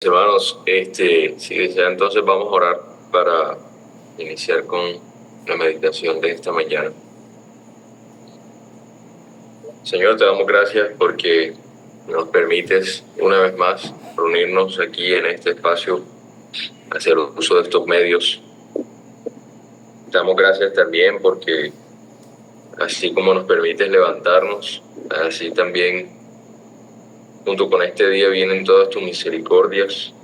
Hermanos, si desean, entonces vamos a orar para iniciar con la meditación de esta mañana. Señor, te damos gracias porque nos permites una vez más reunirnos aquí en este espacio, hacer uso de estos medios. Te damos gracias también porque así como nos permites levantarnos, así también junto con este día vienen todas tus misericordias,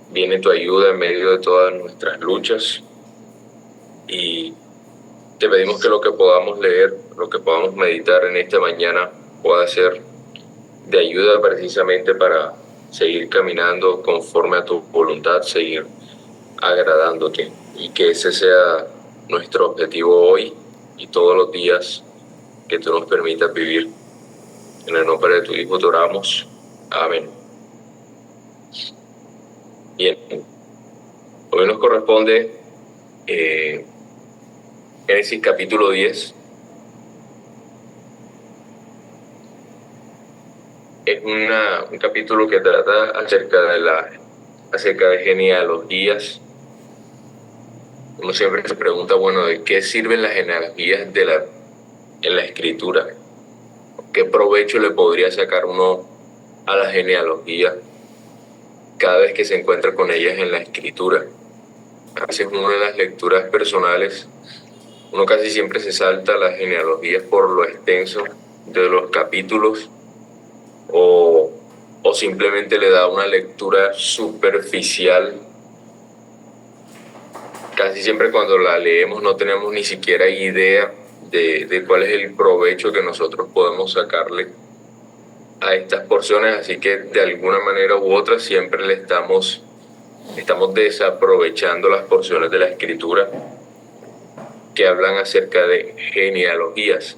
viene tu ayuda en medio de todas nuestras luchas, y te pedimos que lo que podamos leer, lo que podamos meditar en esta mañana pueda ser de ayuda precisamente para seguir caminando conforme a tu voluntad, seguir agradándote, y que ese sea nuestro objetivo hoy y todos los días que tú nos permitas vivir. En el nombre de tu Hijo te oramos. Amén. Bien, hoy nos corresponde Génesis capítulo 10. Es un capítulo que trata acerca de genealogías. Uno siempre se pregunta, bueno, ¿de qué sirven las genealogías en la escritura? ¿Qué provecho le podría sacar uno a la genealogía cada vez que se encuentra con ellas en la escritura? A veces uno en las lecturas personales, uno casi siempre se salta las genealogías por lo extenso de los capítulos, o simplemente le da una lectura superficial. Casi siempre cuando la leemos no tenemos ni siquiera idea de cuál es el provecho que nosotros podemos sacarle a estas porciones, así que de alguna manera u otra siempre estamos desaprovechando las porciones de la escritura que hablan acerca de genealogías.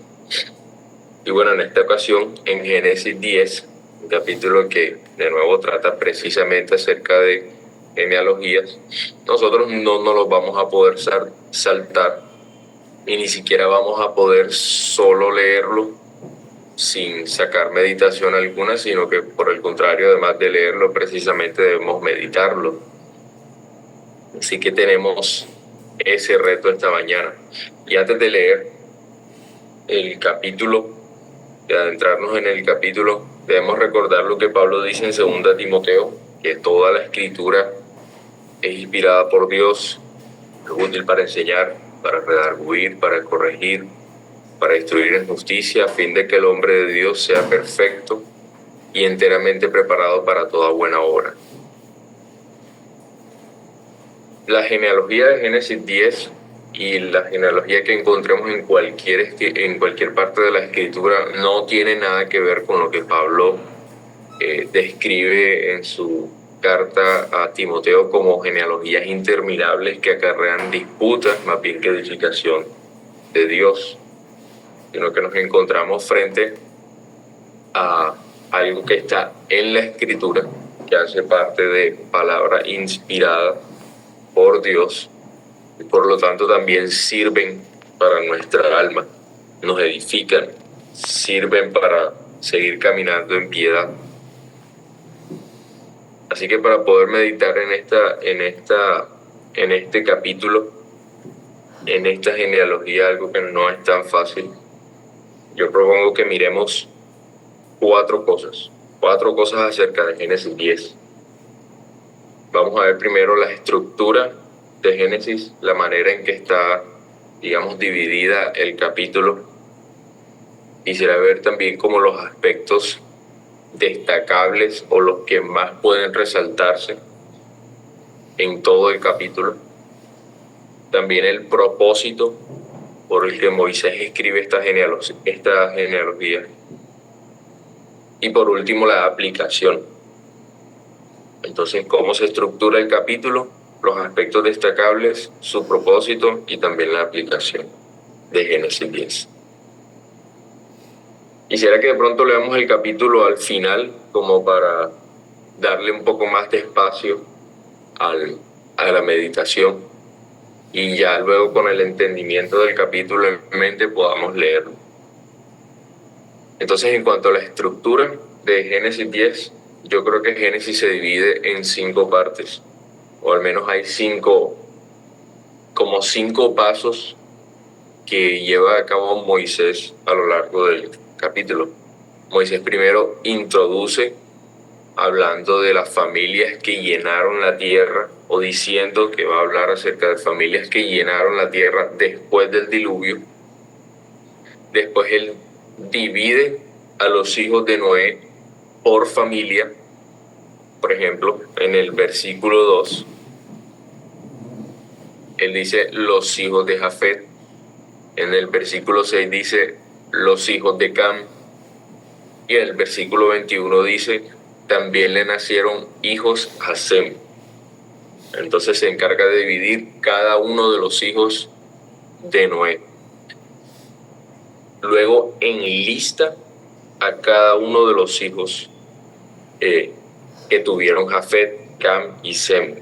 Y bueno, en esta ocasión, en Génesis 10, un capítulo que de nuevo trata precisamente acerca de genealogías, nosotros no nos los vamos a poder saltar, y ni siquiera vamos a poder solo leerlo sin sacar meditación alguna, sino que por el contrario, además de leerlo, precisamente debemos meditarlo. Así que tenemos ese reto esta mañana. Y antes de leer el capítulo, de adentrarnos en el capítulo, debemos recordar lo que Pablo dice en 2 Timoteo, que toda la escritura es inspirada por Dios, es útil para enseñar, para redarguir, para corregir, para instruir en justicia, a fin de que el hombre de Dios sea perfecto y enteramente preparado para toda buena obra. La genealogía de Génesis 10 y la genealogía que encontremos en cualquier parte de la escritura no tiene nada que ver con lo que Pablo describe en su carta a Timoteo como genealogías interminables que acarrean disputas más bien que edificación de Dios, sino que nos encontramos frente a algo que está en la escritura, que hace parte de palabra inspirada por Dios, y por lo tanto también sirven para nuestra alma, nos edifican, sirven para seguir caminando en piedad. Así que para poder meditar en este capítulo, en esta genealogía, algo que no es tan fácil, yo propongo que miremos cuatro cosas acerca de Génesis 10. Vamos a ver primero la estructura de Génesis, la manera en que está, digamos, dividida el capítulo. Quisiera ver también como los aspectos destacables o los que más pueden resaltarse en todo el capítulo. También el propósito por el que Moisés escribe esta genealogía. Y por último, la aplicación. Entonces, ¿cómo se estructura el capítulo? Los aspectos destacables, su propósito y también la aplicación de Génesis 10. Quisiera que de pronto leamos el capítulo al final, como para darle un poco más de espacio a la meditación, y ya luego con el entendimiento del capítulo en mente podamos leerlo. Entonces, en cuanto a la estructura de Génesis 10, yo creo que Génesis se divide en 5 partes, o al menos hay 5 pasos que lleva a cabo Moisés a lo largo del capítulo. Moisés primero introduce hablando de las familias que llenaron la tierra, o diciendo que va a hablar acerca de familias que llenaron la tierra después del diluvio. Después él divide a los hijos de Noé por familia. Por ejemplo, en el versículo 2, él dice los hijos de Jafet. En el versículo 6 dice los hijos de Cam. Y en el versículo 21 dice también le nacieron hijos a Sem. Entonces se encarga de dividir cada uno de los hijos de Noé. Luego enlista a cada uno de los hijos que tuvieron Jafet, Cam y Sem.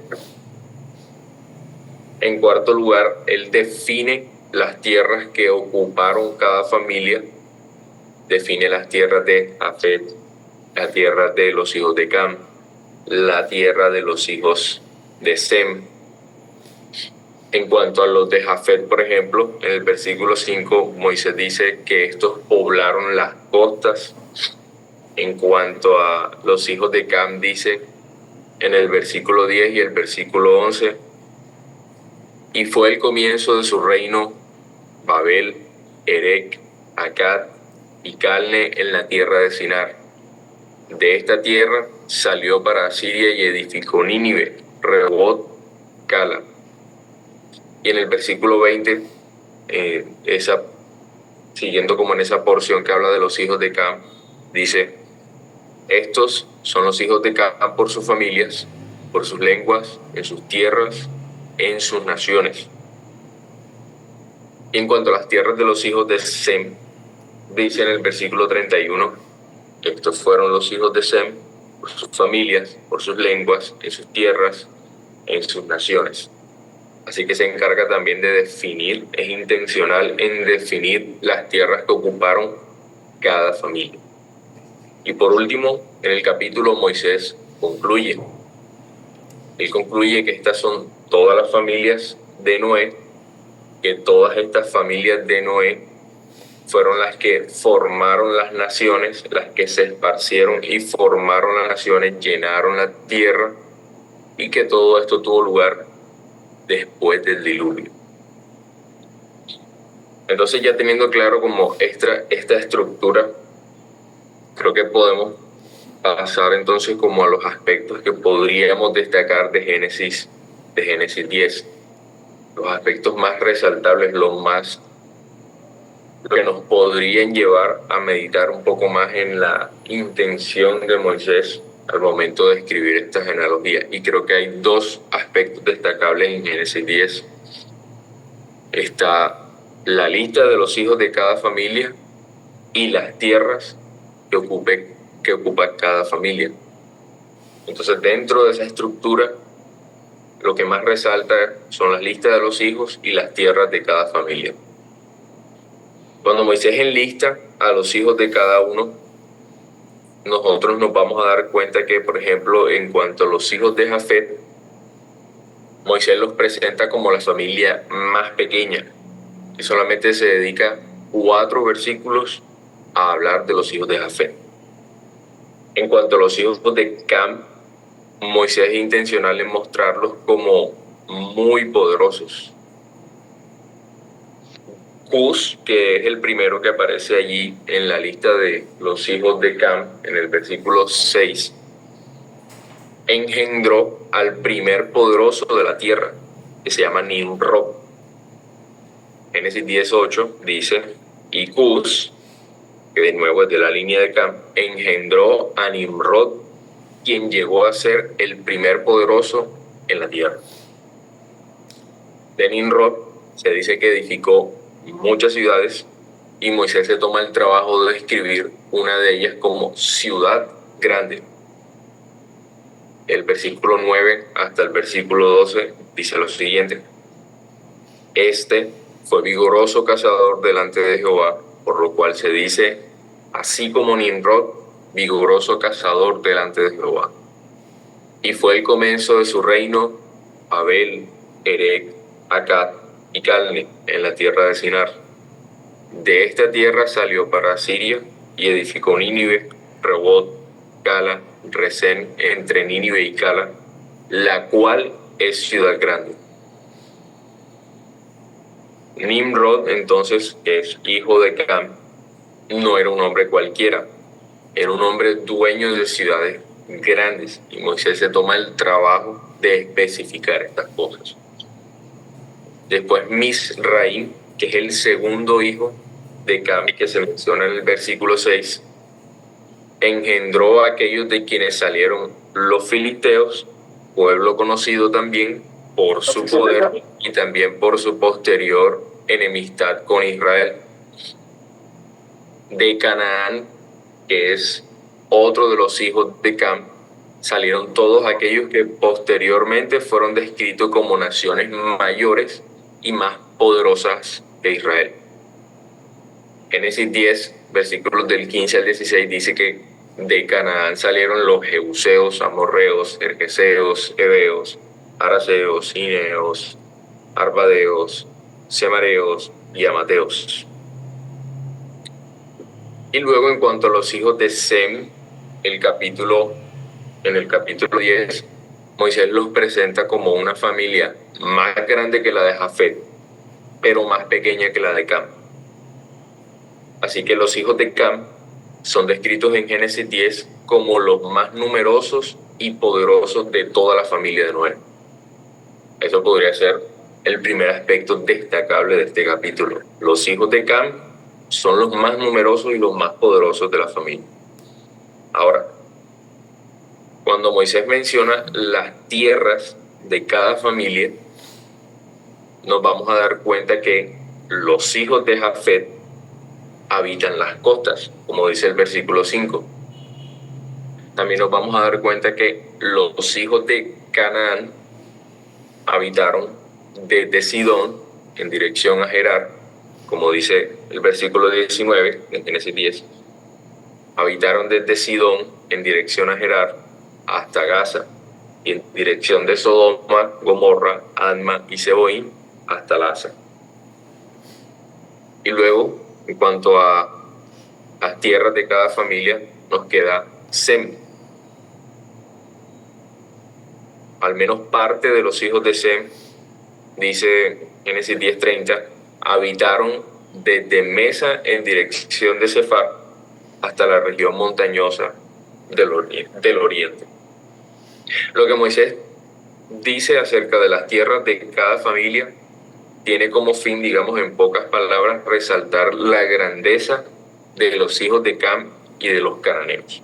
En cuarto lugar, él define las tierras que ocuparon cada familia. Define las tierras de Jafet, la tierra de los hijos de Cam, la tierra de los hijos de Sem. En cuanto a los de Jafet, por ejemplo, en el versículo 5, Moisés dice que estos poblaron las costas. En cuanto a los hijos de Cam, dice en el versículo 10 y el versículo 11, y fue el comienzo de su reino Babel, Erec, Akkad y Calne en la tierra de Sinar. De esta tierra salió para Asiria y edificó Nínive, Rehobot, Cala. Y en el versículo 20, siguiendo como en esa porción que habla de los hijos de Cam, dice: estos son los hijos de Cam por sus familias, por sus lenguas, en sus tierras, en sus naciones. Y en cuanto a las tierras de los hijos de Sem, dice en el versículo 31, estos fueron los hijos de Sem por sus familias, por sus lenguas, en sus tierras, en sus naciones. Así que se encarga también de definir, es intencional en definir las tierras que ocuparon cada familia. Y por último, en el capítulo Moisés concluye. Él concluye que estas son todas las familias de Noé, que todas estas familias de Noé fueron las que formaron las naciones, las que se esparcieron y formaron las naciones, llenaron la tierra, y que todo esto tuvo lugar después del diluvio. Entonces, ya teniendo claro como esta estructura, creo que podemos pasar entonces como a los aspectos que podríamos destacar de Génesis 10. Los aspectos más resaltables, lo que nos podrían llevar a meditar un poco más en la intención de Moisés al momento de escribir esta genealogía. Y creo que hay 2 aspectos destacables en Génesis 10. Está la lista de los hijos de cada familia y las tierras que ocupa cada familia. Entonces, dentro de esa estructura, lo que más resalta son las listas de los hijos y las tierras de cada familia. Cuando Moisés enlista a los hijos de cada uno, nosotros nos vamos a dar cuenta que, por ejemplo, en cuanto a los hijos de Jafet, Moisés los presenta como la familia más pequeña, y solamente se dedica 4 versículos a hablar de los hijos de Jafet. En cuanto a los hijos de Cam, Moisés es intencional en mostrarlos como muy poderosos. Cus, que es el primero que aparece allí en la lista de los hijos de Cam, en el versículo 6, engendró al primer poderoso de la tierra, que se llama Nimrod. Génesis 10:8 dice, y Cus, que de nuevo es de la línea de Cam, engendró a Nimrod, quien llegó a ser el primer poderoso en la tierra. De Nimrod se dice que edificó muchas ciudades, y Moisés se toma el trabajo de escribir una de ellas como ciudad grande. El versículo 9 hasta el versículo 12 dice lo siguiente: este fue vigoroso cazador delante de Jehová, por lo cual se dice, así como Nimrod, vigoroso cazador delante de Jehová. Y fue el comienzo de su reino Abel, Erec, Acad y Calne en la tierra de Sinar. De esta tierra salió para Siria y edificó Nínive, Rehoboth, Cala, Resén, entre Nínive y Cala, la cual es ciudad grande. Nimrod, entonces, que es hijo de Cam, no era un hombre cualquiera, era un hombre dueño de ciudades grandes, y Moisés se toma el trabajo de especificar estas cosas. Después Misraim, que es el segundo hijo de Cam, que se menciona en el versículo 6, engendró a aquellos de quienes salieron los filisteos, pueblo conocido también por su poder y también por su posterior enemistad con Israel. De Canaán, que es otro de los hijos de Cam, salieron todos aquellos que posteriormente fueron descritos como naciones mayores y más poderosas que Israel. Génesis 10, versículos del 15 al 16, dice que de Canaán salieron los jebuseos, amorreos, gergeseos, heveos, araseos, cineos, arvadeos, semareos y amateos. Y luego, en cuanto a los hijos de Sem, en el capítulo 10, Moisés los presenta como una familia más grande que la de Jafet, pero más pequeña que la de Cam. Así que los hijos de Cam son descritos en Génesis 10 como los más numerosos y poderosos de toda la familia de Noé. Eso podría ser el primer aspecto destacable de este capítulo. Los hijos de Cam son los más numerosos y los más poderosos de la familia. Ahora, cuando Moisés menciona las tierras de cada familia, nos vamos a dar cuenta que los hijos de Jafet habitan las costas, como dice el versículo 5. También nos vamos a dar cuenta que los hijos de Canaán habitaron desde Sidón en dirección a Gerar, como dice el versículo 19 de Génesis 10. Habitaron desde Sidón en dirección a Gerar hasta Gaza, y en dirección de Sodoma, Gomorra, Adma y Seboín hasta Lasa. Y luego, en cuanto a las tierras de cada familia, nos queda Sem. Al menos parte de los hijos de Sem, dice Génesis 10:30, habitaron desde Mesa en dirección de Sefar hasta la región montañosa del oriente. Lo que Moisés dice acerca de las tierras de cada familia tiene como fin, digamos en pocas palabras, resaltar la grandeza de los hijos de Cam y de los cananeos.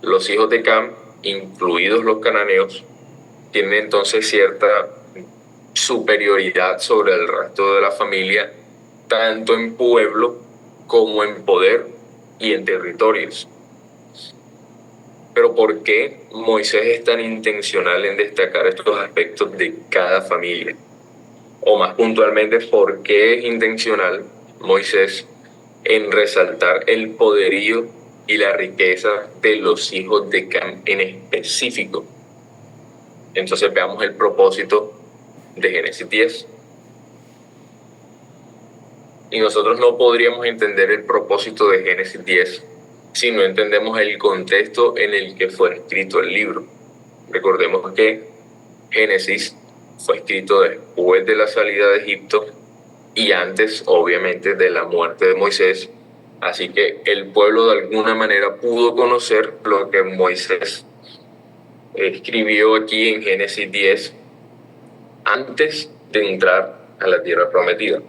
Los hijos de Cam, incluidos los cananeos, tienen entonces cierta superioridad sobre el resto de la familia, tanto en pueblo como en poder y en territorios. Pero ¿por qué Moisés es tan intencional en destacar estos aspectos de cada familia? O más puntualmente, ¿por qué es intencional Moisés en resaltar el poderío y la riqueza de los hijos de Cam en específico? Entonces veamos el propósito de Génesis 10. Y nosotros no podríamos entender el propósito de Génesis 10 si no entendemos el contexto en el que fue escrito el libro. Recordemos que Génesis fue escrito después de la salida de Egipto y antes, obviamente, de la muerte de Moisés. Así que el pueblo de alguna manera pudo conocer lo que Moisés escribió aquí en Génesis 10 antes de entrar a la tierra prometida.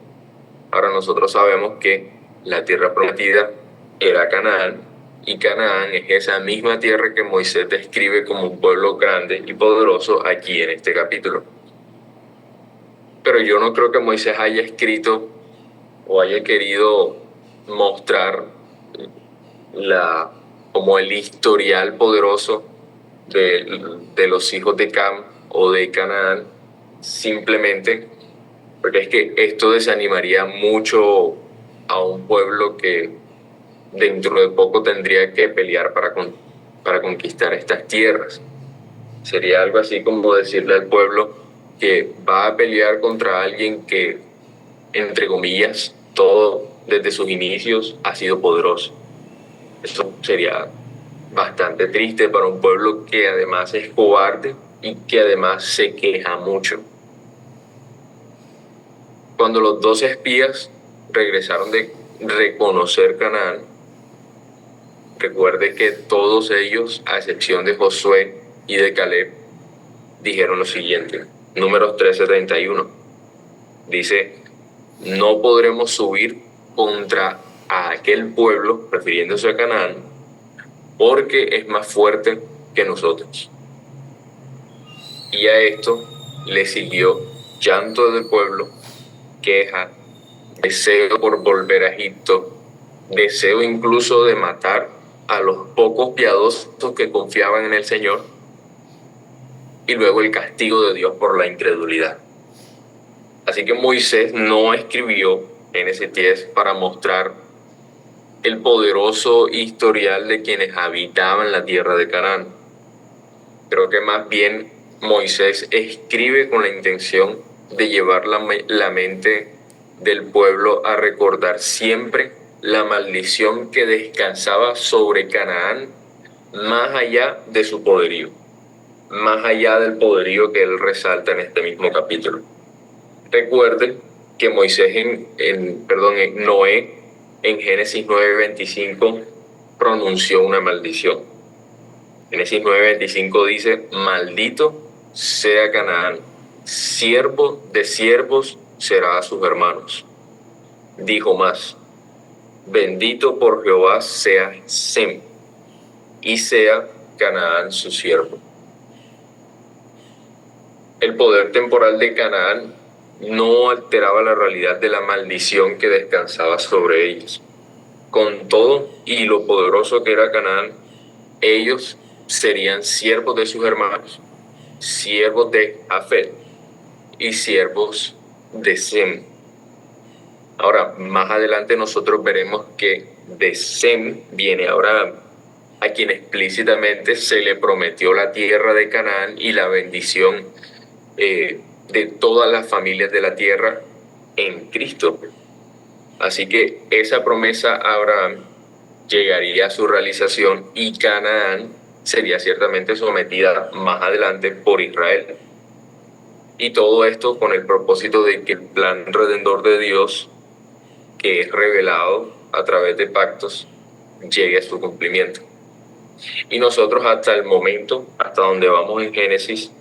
Ahora nosotros sabemos que la tierra prometida era Canaán, y Canaán es esa misma tierra que Moisés describe como un pueblo grande y poderoso aquí en este capítulo. Pero yo no creo que Moisés haya escrito o haya querido mostrar como el historial poderoso de los hijos de Cam o de Canaán, simplemente porque es que esto desanimaría mucho a un pueblo que dentro de poco tendría que pelear para conquistar estas tierras. Sería algo así como decirle al pueblo que va a pelear contra alguien que, entre comillas, todo desde sus inicios ha sido poderoso. Eso sería bastante triste para un pueblo que además es cobarde y que además se queja mucho. Cuando los 12 espías regresaron de reconocer Canaán, recuerde que todos ellos, a excepción de Josué y de Caleb, dijeron lo siguiente. Números 13:31. Dice, no podremos subir contra aquel pueblo, refiriéndose a Canaán, porque es más fuerte que nosotros. Y a esto le siguió llanto del pueblo, queja, deseo por volver a Egipto, deseo incluso de matar a los pocos piadosos que confiaban en el Señor, y luego el castigo de Dios por la incredulidad. Así que Moisés no escribió Génesis 10 para mostrar el poderoso historial de quienes habitaban la tierra de Canaán. Creo que más bien Moisés escribe con la intención de llevar la mente del pueblo a recordar siempre la maldición que descansaba sobre Canaán, más allá de su poderío, más allá del poderío que él resalta en este mismo capítulo. Recuerden que Moisés Noé en Génesis 9:25 pronunció una maldición. Génesis 9:25 dice, maldito sea Canaán, siervo de siervos será a sus hermanos. Dijo más, bendito por Jehová sea Sem, y sea Canaán su siervo. El poder temporal de Canaán no alteraba la realidad de la maldición que descansaba sobre ellos. Con todo y lo poderoso que era Canaán, ellos serían siervos de sus hermanos, siervos de Jafet y siervos de Sem. Ahora, más adelante nosotros veremos que de Sem viene Abraham, a quien explícitamente se le prometió la tierra de Canaán y la bendición de todas las familias de la tierra en Cristo. Así que esa promesa a Abraham llegaría a su realización y Canaán sería ciertamente sometida más adelante por Israel. Y todo esto con el propósito de que el plan redentor de Dios, que es revelado a través de pactos, llegue a su cumplimiento. Y nosotros hasta el momento, hasta donde vamos en Génesis,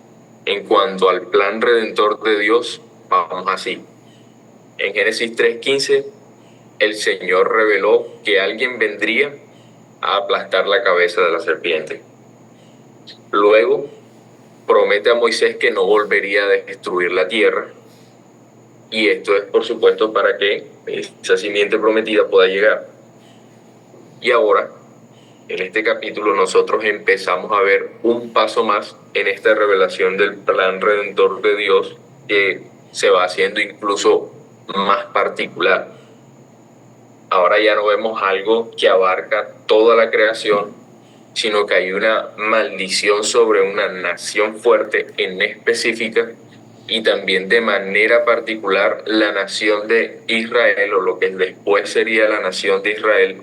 en cuanto al plan redentor de Dios, vamos así. En Génesis 3:15, el Señor reveló que alguien vendría a aplastar la cabeza de la serpiente. Luego, promete a Moisés que no volvería a destruir la tierra. Y esto es, por supuesto, para que esa simiente prometida pueda llegar. Y ahora, en este capítulo, nosotros empezamos a ver un paso más en esta revelación del plan redentor de Dios, que se va haciendo incluso más particular. Ahora ya no vemos algo que abarca toda la creación, sino que hay una maldición sobre una nación fuerte en específica, y también de manera particular la nación de Israel, o lo que después sería la nación de Israel,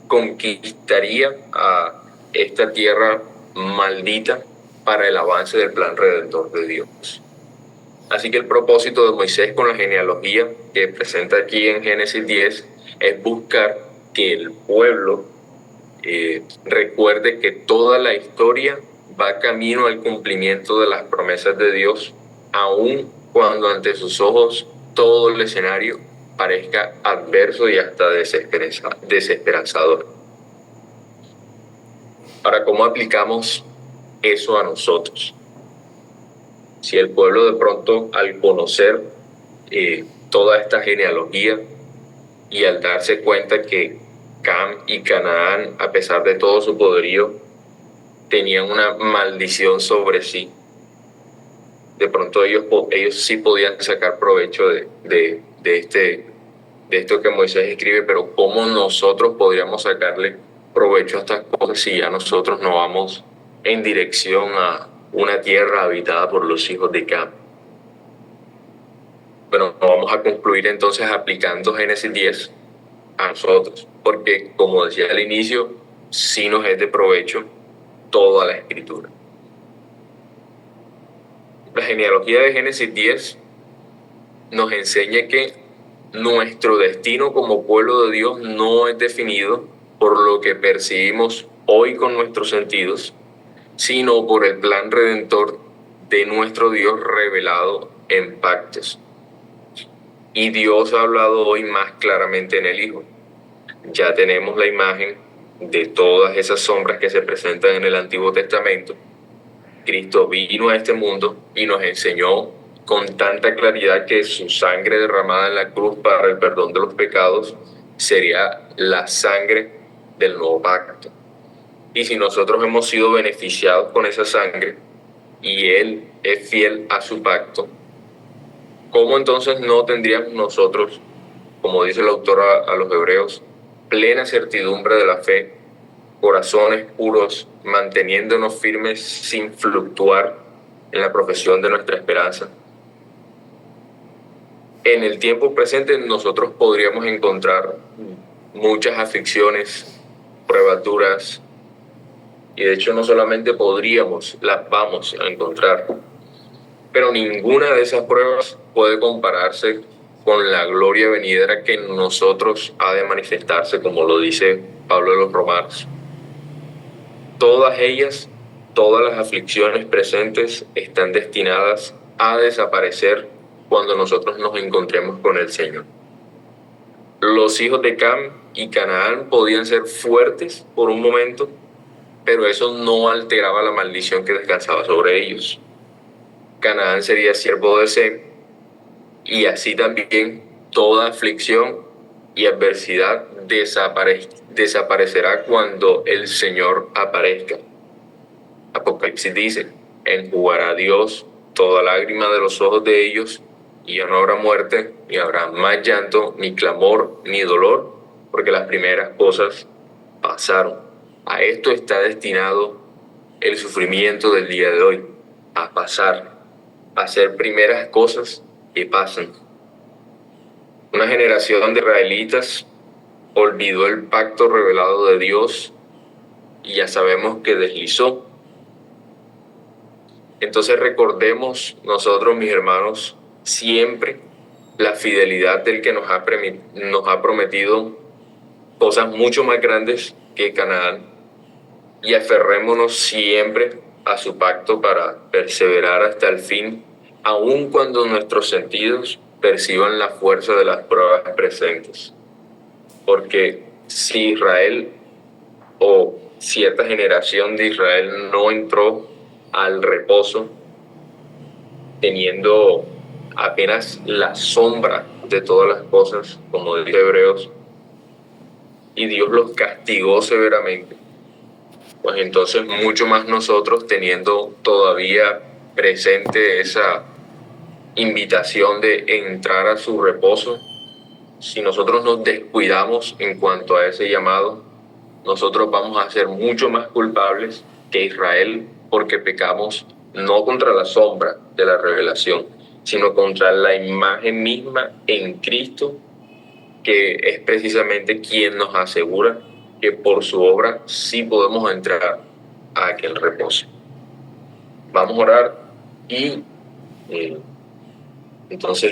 conquistaría a esta tierra maldita para el avance del plan redentor de Dios. Así que el propósito de Moisés con la genealogía que presenta aquí en Génesis 10 es buscar que el pueblo recuerde que toda la historia va camino al cumplimiento de las promesas de Dios, aun cuando ante sus ojos todo el escenario parezca adverso y hasta desesperanzador. Ahora, ¿cómo aplicamos eso a nosotros? Si el pueblo de pronto, al conocer toda esta genealogía y al darse cuenta que Cam y Canaán, a pesar de todo su poderío, tenían una maldición sobre sí, de pronto ellos sí podían sacar provecho de de esto que Moisés escribe, pero ¿cómo nosotros podríamos sacarle provecho a estas cosas si ya nosotros no vamos en dirección a una tierra habitada por los hijos de Cam? Bueno, vamos a concluir entonces aplicando Génesis 10 a nosotros, porque como decía al inicio, sí nos es de provecho toda la escritura. La genealogía de Génesis 10 nos enseña que nuestro destino como pueblo de Dios no es definido por lo que percibimos hoy con nuestros sentidos, sino por el plan redentor de nuestro Dios revelado en pactos. Y Dios ha hablado hoy más claramente en el Hijo. Ya tenemos la imagen de todas esas sombras que se presentan en el Antiguo Testamento. Cristo vino a este mundo y nos enseñó con tanta claridad que su sangre derramada en la cruz para el perdón de los pecados sería la sangre del nuevo pacto. Y si nosotros hemos sido beneficiados con esa sangre y Él es fiel a su pacto, ¿cómo entonces no tendríamos nosotros, como dice el autor a los Hebreos, plena certidumbre de la fe, corazones puros, manteniéndonos firmes sin fluctuar en la profesión de nuestra esperanza? En el tiempo presente nosotros podríamos encontrar muchas aflicciones, pruebas duras, y de hecho no solamente podríamos, las vamos a encontrar, pero ninguna de esas pruebas puede compararse con la gloria venidera que en nosotros ha de manifestarse, como lo dice Pablo de los Romanos. Todas ellas, todas las aflicciones presentes están destinadas a desaparecer cuando nosotros nos encontremos con el Señor. Los hijos de Cam y Canaán podían ser fuertes por un momento, pero eso no alteraba la maldición que descansaba sobre ellos. Canaán sería siervo de Sem, y así también toda aflicción y adversidad desaparecerá cuando el Señor aparezca. Apocalipsis dice: enjugará Dios toda lágrima de los ojos de ellos, y ya no habrá muerte, ni habrá más llanto, ni clamor, ni dolor, porque las primeras cosas pasaron. A esto está destinado el sufrimiento del día de hoy, a pasar, a hacer primeras cosas que pasan. Una generación de israelitas olvidó el pacto revelado de Dios y ya sabemos que deslizó. Entonces recordemos nosotros, mis hermanos, siempre la fidelidad del que nos ha prometido cosas mucho más grandes que Canaán, y aferrémonos siempre a su pacto para perseverar hasta el fin, aun cuando nuestros sentidos perciban la fuerza de las pruebas presentes. Porque si Israel o cierta generación de Israel no entró al reposo, teniendo apenas la sombra de todas las cosas, como dice Hebreos, y Dios los castigó severamente, pues entonces mucho más nosotros, teniendo todavía presente esa invitación de entrar a su reposo, si nosotros nos descuidamos en cuanto a ese llamado, nosotros vamos a ser mucho más culpables que Israel, porque pecamos no contra la sombra de la revelación, sino contra la imagen misma en Cristo, que es precisamente quien nos asegura que por su obra sí podemos entrar a aquel reposo. Vamos a orar y entonces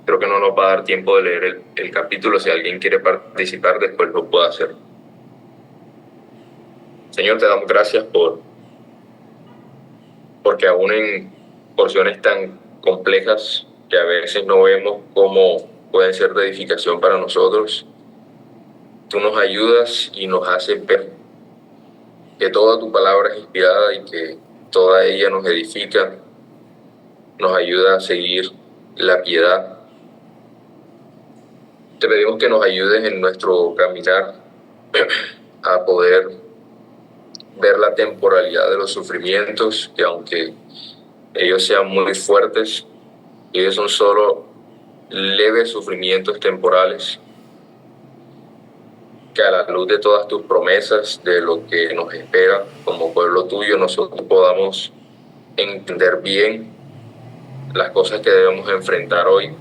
creo que no nos va a dar tiempo de leer el capítulo. Si alguien quiere participar, después lo puede hacer. Señor, te damos gracias porque aún en porciones tan complejas que a veces no vemos cómo pueden ser de edificación para nosotros, tú nos ayudas y nos haces ver que toda tu palabra es inspirada y que toda ella nos edifica, nos ayuda a seguir la piedad. Te pedimos que nos ayudes en nuestro caminar a poder ver la temporalidad de los sufrimientos, que aunque ellos sean muy fuertes, ellos son solo leves sufrimientos temporales, que a la luz de todas tus promesas, de lo que nos espera como pueblo tuyo, nosotros podamos entender bien las cosas que debemos enfrentar hoy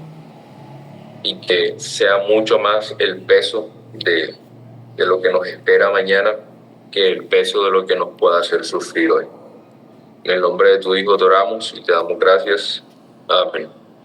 y que sea mucho más el peso de lo que nos espera mañana que el peso de lo que nos pueda hacer sufrir hoy. En el nombre de tu Hijo te oramos y te damos gracias. Amén.